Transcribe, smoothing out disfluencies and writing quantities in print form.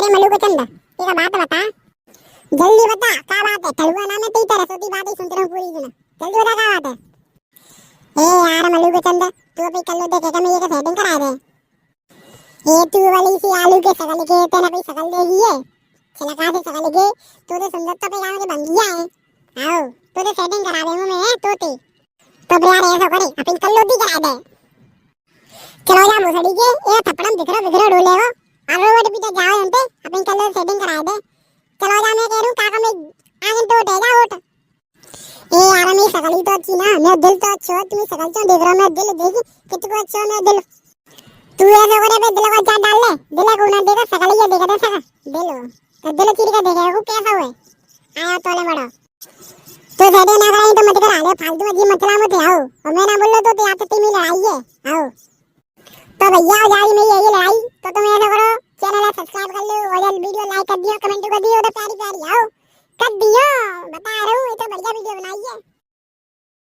अरे मलू को चंदा एक बात बता, जल्दी बता क्या बात है। ठलुआ नाम है तेरी तरह सोती बात ही सुनते रहो पूरी दिन। जल्दी बता क्या बात है। ए यार मलू को चंदा तू अभी कल देखेगा मैं ये का सेटिंग करा दे। ए तू वाली सी आलू के सकल के तेरा कोई सकल देगी है चला कहां से सकल के तो सुंदर तो पे गांव के बंगिया है। आओ तो सेटिंग करा देंगे मैं तोते तो यार ऐसा करे अपन कल लोटी करा दे। चलो जा मुसड़ी के ये थपड़म दिखरो डोलेगा आरो वट पीछे जाओ अंते अपन कल सेटिंग करा दे। चलो जा मैं कह रहा हूं काका मैं आगे तो उठे जा उठ। ए यार मैं सकल तो अच्छी ना मैं दिल तो अच्छा तुम सकल क्यों देख रहा मैं दिल देखी कितना अच्छा मैं दिल तू ऐसा करे बे दिल को जान डाल ले दिल को ना देखा सकल ये देखा दे सका दिल तो दिल चीर का देखेगा को कैसा हुए आया तोले बड़ा तो सेटिंग ना कराई तो मत करा ले फालतू में जी मतला मत आओ और मैं ना बोल तो यहाँ पे तेरी लड़ाई है। आओ तो भैया जारी में यही लड़ाई तो तुम ऐसा करो चैनल सब्सक्राइब कर लो और वीडियो लाइक कर दियो कमेंट कर दियो तो प्यारी प्यारी आओ कर दियो बता रहा हूँ ये तो बढ़िया वीडियो बनाई है।